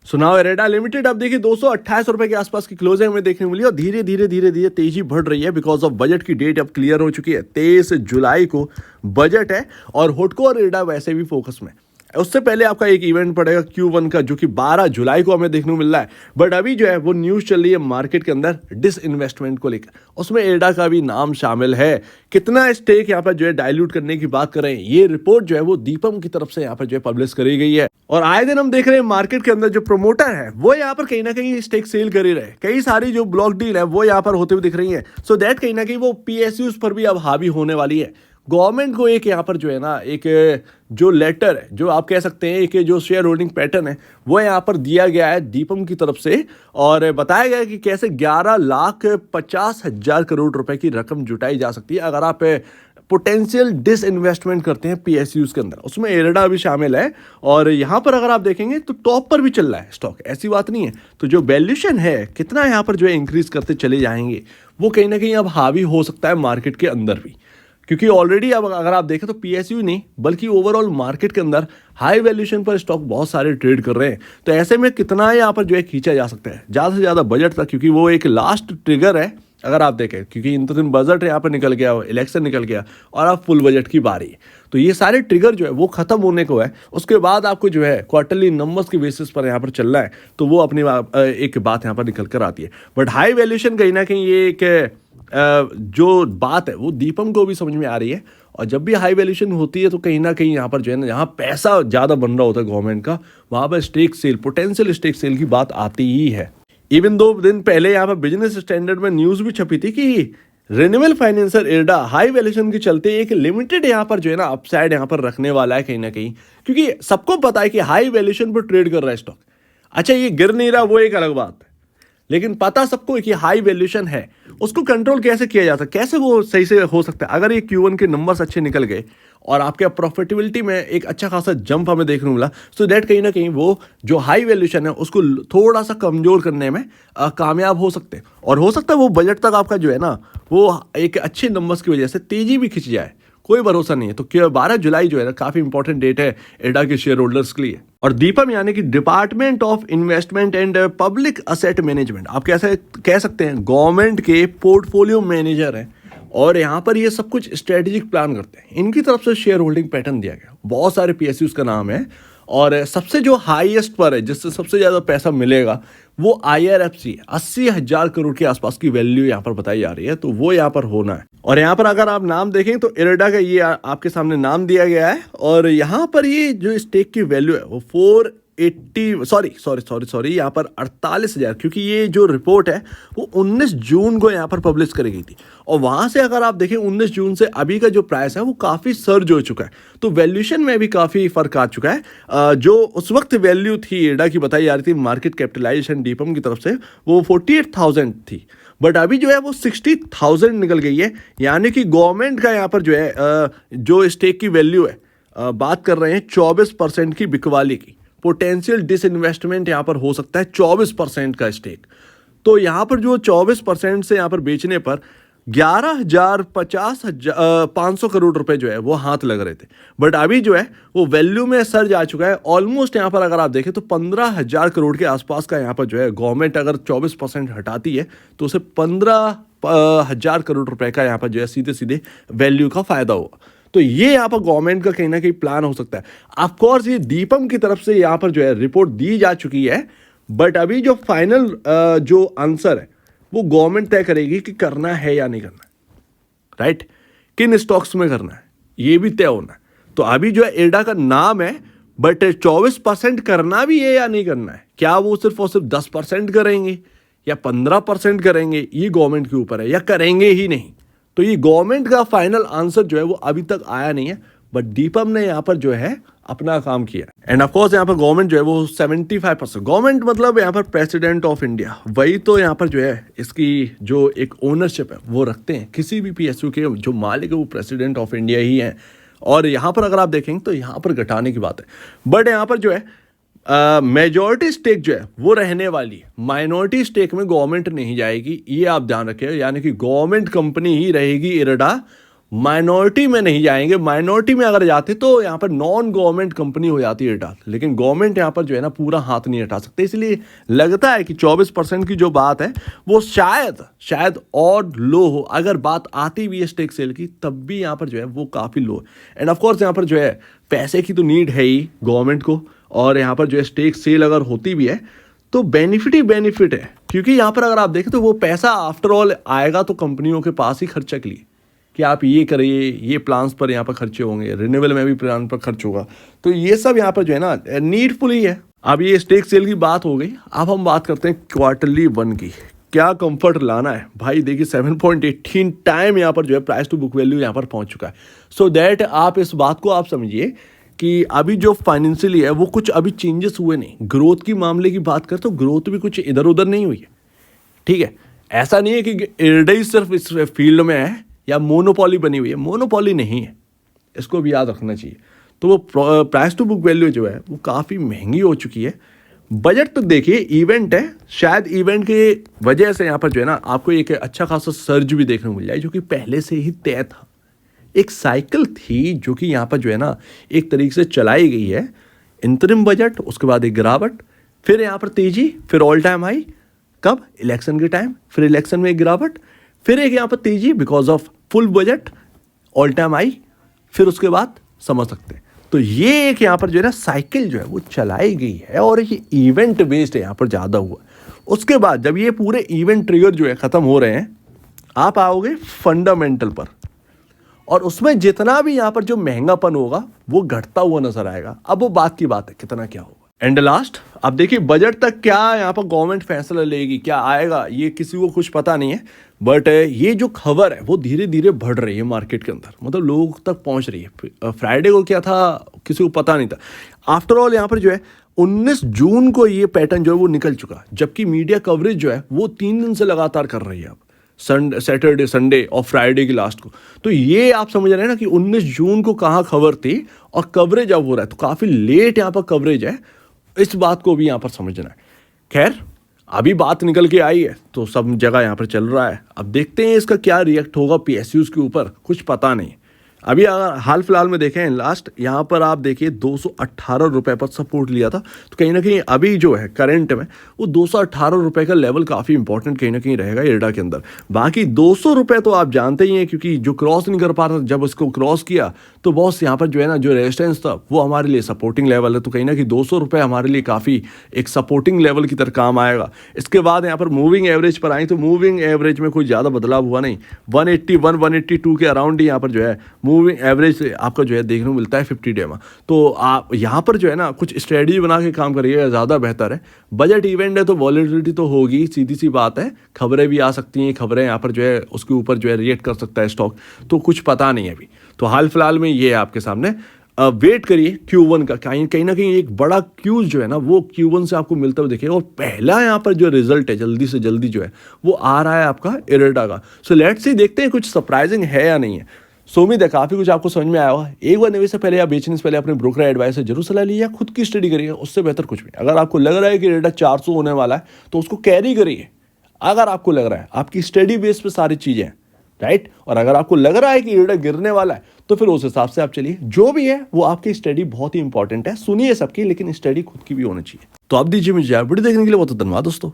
So now IREDA limited अब देखिए 228 रुपए के आसपास की क्लोजिंग हमें देखने को मिली और धीरे धीरे धीरे धीरे तेजी बढ़ रही है बिकॉज ऑफ बजट की डेट अब क्लियर हो चुकी है। 23 जुलाई को बजट है और हुडको और इरेडा वैसे भी फोकस में। उससे पहले आपका एक इवेंट पड़ेगा Q1 का जो कि 12 जुलाई को हमें देखने को मिल रहा है। बट अभी जो है वो न्यूज़ चल रही है मार्केट के अंदर डिसइन्वेस्टमेंट को लेकर, उसमें इरेडा का भी नाम शामिल है। कितना स्टेक यहाँ पर जो है डाइल्यूट करने की बात कर रहे हैं, ये रिपोर्ट जो है वो दीपम की तरफ से यहाँ पर जो है पब्लिश करी गई है। और आए दिन हम देख रहे हैं मार्केट के अंदर जो प्रमोटर है वो यहाँ पर कहीं ना कहीं स्टेक सेल कर ही रहे। कई सारी जो ब्लॉक डील है वो यहाँ पर होते हुए दिख रही है। सो दैट कहीं ना कहीं वो PSUs पर भी अब हावी होने वाली है। गवर्नमेंट को एक यहाँ पर जो है ना एक जो लेटर है, जो आप कह सकते हैं एक जो शेयर होल्डिंग पैटर्न है, वो यहाँ पर दिया गया है दीपम की तरफ से और बताया गया है कि कैसे 11,50,000 करोड़ रुपए की रकम जुटाई जा सकती है अगर आप पोटेंशियल डिसइन्वेस्टमेंट करते हैं PSUs के अंदर। उसमें इरेडा भी शामिल है और यहाँ पर अगर आप देखेंगे तो टॉप पर भी चल रहा है स्टॉक, ऐसी बात नहीं है। तो जो वैल्यूएशन है कितना यहाँ पर जो है इंक्रीज करते चले जाएंगे, वो कहीं ना कहीं अब हावी हो सकता है मार्केट के अंदर भी, क्योंकि ऑलरेडी अब अगर आप देखें तो PSU नहीं बल्कि ओवरऑल मार्केट के अंदर हाई वैल्यूएशन पर स्टॉक बहुत सारे ट्रेड कर रहे हैं। तो ऐसे में कितना यहाँ पर जो है खींचा जा सकता है ज़्यादा से ज़्यादा बजट तक, क्योंकि वो एक लास्ट ट्रिगर है अगर आप देखें, क्योंकि इन तो दिन बजट यहाँ पर निकल गया, इलेक्शन निकल गया और अब फुल बजट की बारी है। तो ये सारे ट्रिगर जो है वो खत्म होने को है, उसके बाद आपको जो है क्वार्टरली नंबर्स के बेसिस पर यहाँ पर चलना है, तो वो अपनी एक बात यहाँ पर निकल कर आती है। बट हाई वैल्यूएशन कहीं ना कहीं ये एक जो बात है वो दीपम को भी समझ में आ रही है। और जब भी हाई वैल्यूएशन होती है तो कहीं ना कहीं यहाँ पर जो है ना, यहाँ पैसा ज़्यादा बन रहा होता है गवर्नमेंट का, वहाँ पर stake sale, potential stake sale की बात आती ही है। इवन 2 दिन पहले यहाँ पर बिजनेस स्टैंडर्ड में न्यूज़ भी छपी थी कि renewable financer IREDA high valuation के चलते एक लिमिटेड यहाँ पर जो है ना अपसाइड यहाँ पर रखने वाला है कहीं ना कहीं, क्योंकि सबको पता है कि हाई वैल्यूएशन पर ट्रेड कर रहा है स्टॉक। अच्छा, ये गिर नहीं रहा वो एक अलग बात है, लेकिन पता सबको कि हाई वैल्यूएशन है, उसको कंट्रोल कैसे किया जाता है, कैसे वो सही से हो सकता है। अगर ये Q1 के नंबर्स अच्छे निकल गए और आपके प्रॉफिटेबिलिटी में एक अच्छा खासा जंप हमें देखने को मिला, सो दैट कहीं ना कहीं वो जो हाई वैल्यूएशन है उसको थोड़ा सा कमजोर करने में कामयाब हो सकते हैं। और हो सकता है वो बजट तक आपका जो है ना वो एक अच्छे नंबर्स की वजह से तेजी भी खिंच जाए, कोई भरोसा नहीं है। तो 12 जुलाई जो है ना काफी इंपॉर्टेंट डेट है इरेडा के शेयर होल्डर्स के लिए। और दीपम यानी कि department of investment and public asset management, आप कैसे कह सकते हैं गवर्नमेंट के पोर्टफोलियो मैनेजर हैं और यहाँ पर ये सब कुछ स्ट्रेटेजिक प्लान करते हैं। इनकी तरफ से शेयर होल्डिंग पैटर्न दिया गया, बहुत सारे PSUs का नाम है और सबसे जो हाईएस्ट पर है जिससे सबसे ज़्यादा पैसा मिलेगा वो IRFC 80,000 करोड़ के आसपास की वैल्यू यहाँ पर बताई जा रही है, तो वो यहाँ पर होना है। और यहाँ पर अगर आप नाम देखें तो इरेडा का ये आपके सामने नाम दिया गया है और यहाँ पर ये जो स्टेक की वैल्यू है वो 480 यहाँ पर 48,000, क्योंकि ये जो रिपोर्ट है वो 19 जून को यहाँ पर पब्लिश करी गई थी और वहाँ से अगर आप देखें 19 जून से अभी का जो प्राइस है वो काफ़ी सर्ज हो चुका है। तो वैल्यूएशन में भी काफ़ी फर्क आ चुका है। जो उस वक्त वैल्यू थी इरेडा की बताई जा रही थी मार्केट कैपिटलाइजेशन दीपम की तरफ से वो 48,000 थी, बट अभी जो है वो 60,000 निकल गई है। यानी कि गवर्नमेंट का यहाँ पर जो है जो स्टेक की वैल्यू है, बात कर रहे हैं 24% की बिकवाली की। पोटेंशियल डिसइन्वेस्टमेंट यहाँ पर हो सकता है 24% का स्टेक। तो यहाँ पर जो 24% से यहाँ पर बेचने पर 11,500 करोड़ रुपए जो है वो हाथ लग रहे थे, बट अभी जो है वो वैल्यू में सर्ज आ चुका है। ऑलमोस्ट यहाँ पर अगर आप देखें तो 15,000 करोड़ के आसपास का यहाँ पर जो है गवर्नमेंट अगर 24% हटाती है तो उसे 15,000 करोड़ रुपए का यहाँ पर जो है सीधे सीधे वैल्यू का फायदा होगा। तो ये यहाँ पर गवर्नमेंट का कहीं ना कहीं प्लान हो सकता है। ऑफकोर्स ये दीपम की तरफ से यहाँ पर जो है रिपोर्ट दी जा चुकी है, बट अभी जो फाइनल जो आंसर है वो गवर्नमेंट तय करेगी कि करना है या नहीं करना है, राइट, किन स्टॉक्स में करना है ये भी तय होना है। तो अभी जो है इरेडा का नाम है, बट 24% करना भी है या नहीं करना है, क्या वो सिर्फ और सिर्फ 10% करेंगे या 15% करेंगे, ये गवर्नमेंट के ऊपर है, या करेंगे ही नहीं। तो ये गवर्नमेंट का फाइनल आंसर जो है वो अभी तक आया नहीं है, बट दीपम ने यहाँ पर जो है अपना काम किया। एंड ऑफ कोर्स यहाँ पर गवर्नमेंट जो है वो 75%, गवर्नमेंट मतलब यहाँ पर प्रेसिडेंट ऑफ इंडिया, वही तो यहाँ पर जो है इसकी जो एक ओनरशिप है वो रखते हैं। किसी भी PSU के जो मालिक है वो प्रेसिडेंट ऑफ इंडिया ही है। और यहाँ पर अगर आप देखेंगे तो यहाँ पर घटाने की बात है, बट यहाँ पर जो है मेजॉरिटी स्टेक जो है वो रहने वाली है, माइनॉरिटी स्टेक में गवर्नमेंट नहीं जाएगी, ये आप ध्यान रखें। यानी कि गवर्नमेंट कंपनी ही रहेगी इरेडा, माइनॉरिटी में नहीं जाएंगे। माइनॉरिटी में अगर जाते तो यहाँ पर नॉन गवर्नमेंट कंपनी हो जाती है एयरटेल, लेकिन गवर्नमेंट यहाँ पर जो है ना पूरा हाथ नहीं हटा सकते। इसलिए लगता है कि 24% की जो बात है वो शायद और लो हो। अगर बात आती भी है स्टेक सेल की, तब भी यहाँ पर जो है वो काफ़ी लो है। एंड ऑफकोर्स यहाँ पर जो है पैसे की तो नीड है ही गवर्नमेंट को, और यहाँ पर जो है स्टेक सेल अगर होती भी है तो बेनिफिट ही बेनिफिट है, क्योंकि यहाँ पर अगर आप देखें तो वो पैसा आफ्टर ऑल आएगा तो कंपनियों के पास ही खर्चा के लिए कि आप ये करिए, ये प्लान्स पर यहाँ पर खर्चे होंगे, रिन्यूएबल में भी प्लान पर खर्च होगा। तो ये सब यहाँ पर जो है ना नीडफुल ही है। अब ये स्टेक सेल की बात हो गई, अब हम बात करते हैं क्वार्टरली वन की। क्या कंफर्ट लाना है भाई, देखिए 7.18 टाइम यहाँ पर जो है प्राइस टू बुक वैल्यू यहाँ पर पहुँच चुका है। सो दैट आप इस बात को आप समझिए कि अभी जो फाइनेंशियली है वो कुछ अभी चेंजेस हुए नहीं। ग्रोथ की मामले की बात करें तो ग्रोथ भी कुछ इधर उधर नहीं हुई है, ठीक है। ऐसा नहीं है कि एयरटेल सिर्फ इस फील्ड में है या मोनोपॉली बनी हुई है, मोनोपॉली नहीं है, इसको भी याद रखना चाहिए। तो वो प्राइस टू बुक वैल्यू जो है वो काफ़ी महंगी हो चुकी है। बजट तो देखिए इवेंट है, शायद इवेंट के वजह से यहाँ पर जो है ना आपको एक अच्छा खासा सर्ज भी देखने को मिल जाए, जो कि पहले से ही तय था। एक साइकिल थी जो कि यहाँ पर जो है ना एक तरीके से चलाई गई है। इंतरिम बजट, उसके बाद एक गिरावट, फिर यहाँ पर तेजी, फिर ऑल टाइम हाई कब, इलेक्शन के टाइम, फिर इलेक्शन में एक गिरावट, फिर एक यहाँ पर तेजी because of full budget, all time high, फिर उसके बाद समझ सकते हैं। तो ये एक यहाँ पर जो है ना साइकिल जो है वो चलाई गई है, और ये इवेंट बेस्ड यहाँ पर ज़्यादा हुआ। उसके बाद जब ये पूरे इवेंट ट्रिगर जो है ख़त्म हो रहे हैं, आप आओगे फंडामेंटल पर, और उसमें जितना भी यहाँ पर जो महंगापन होगा वो घटता हुआ नजर आएगा। अब वो बात की बात है कितना क्या होगा। एंड लास्ट, अब देखिए बजट तक क्या यहाँ पर गवर्नमेंट फैसला लेगी, क्या आएगा ये किसी को कुछ पता नहीं है। बट ये जो खबर है वो धीरे धीरे बढ़ रही है मार्केट के अंदर, मतलब लोगों तक पहुँच रही है। फ्राइडे को क्या था किसी को पता नहीं था। आफ्टर ऑल यहाँ पर जो है 19 जून को ये पैटर्न जो है वो निकल चुका, जबकि मीडिया कवरेज जो है वो 3 दिन से लगातार कर रही है अब, सैटरडे, संडे और फ्राइडे की लास्ट को। तो ये आप समझ रहे हैं ना कि 19 जून को कहाँ खबर थी और कवरेज अब हो रहा है, तो काफ़ी लेट यहाँ पर कवरेज है। इस बात को भी यहाँ पर समझना है। खैर अभी बात निकल के आई है तो सब जगह यहाँ पर चल रहा है। अब देखते हैं इसका क्या रिएक्ट होगा पीएसयूज के ऊपर, कुछ पता नहीं। अभी अगर हाल फिलहाल में देखें लास्ट, यहाँ पर आप देखिए 218 रुपये पर सपोर्ट लिया था, तो कहीं ना कहीं अभी जो है करंट में वो 218 रुपये का लेवल काफ़ी इंपॉर्टेंट कहीं ना कहीं रहेगा एयरटेल के अंदर। बाकी 200 रुपये तो आप जानते ही हैं, क्योंकि जो क्रॉस नहीं कर पा रहा था, जब उसको क्रॉस किया तो बॉस यहाँ पर जो है ना जो रेजिस्टेंस था वो हमारे लिए सपोर्टिंग लेवल है। तो कहीं ना कहीं 200 रुपये हमारे लिए काफ़ी एक सपोर्टिंग लेवल की तरह काम आएगा। इसके बाद यहाँ पर मूविंग एवरेज पर आई तो मूविंग एवरेज में कोई ज़्यादा बदलाव हुआ नहीं, 181 182 के अराउंड ही यहाँ पर जो है मूविंग एवरेज आपका जो है देखने को मिलता है 50 डे में। तो आप यहाँ पर जो है ना कुछ स्ट्रेटजी बना के काम करिएगा, ज़्यादा बेहतर है। बजट इवेंट है तो वॉलेटिलिटी तो होगी, सीधी सी बात है। खबरें भी आ सकती हैं, खबरें यहाँ पर जो है उसके ऊपर जो है रिएक्ट कर सकता है स्टॉक, तो कुछ पता नहीं है अभी। तो हाल फिलहाल में ये है आपके सामने। वेट करिए Q1 का, कहीं ना कहीं एक बड़ा क्यूज जो है ना वो Q1 से आपको मिलता हुआ दिखेगा। और पहला यहाँ पर जो रिजल्ट है जल्दी से जल्दी जो है वो आ रहा है आपका एयरटेल का। सो लेट्स सी, देखते हैं कुछ सरप्राइजिंग है या नहीं है। सो उम्मीद है काफ़ी कुछ आपको समझ में आया होगा। एक बार निवेश से पहले या बेचने से पहले अपने ब्रोकर एडवाइस से जरूर सलाह लीजिए, खुद की स्टडी करिए, उससे बेहतर कुछ भी। अगर आपको लग रहा है कि एयरटेल 400 होने वाला है तो उसको कैरी करिए, अगर आपको लग रहा है। आपकी स्टडी बेस पे सारी चीज़ें हैं, राइट। और अगर आपको लग रहा है कि एयरटेल गिरने वाला है तो फिर उस हिसाब से आप चलिए। जो भी है वो आपकी स्टडी बहुत ही इंपॉर्टेंट है, सुनिए सबकी, लेकिन स्टडी खुद की भी होनी चाहिए। तो आप दीजिए मुझे वीडियो देखने के लिए बहुत धन्यवाद दोस्तों।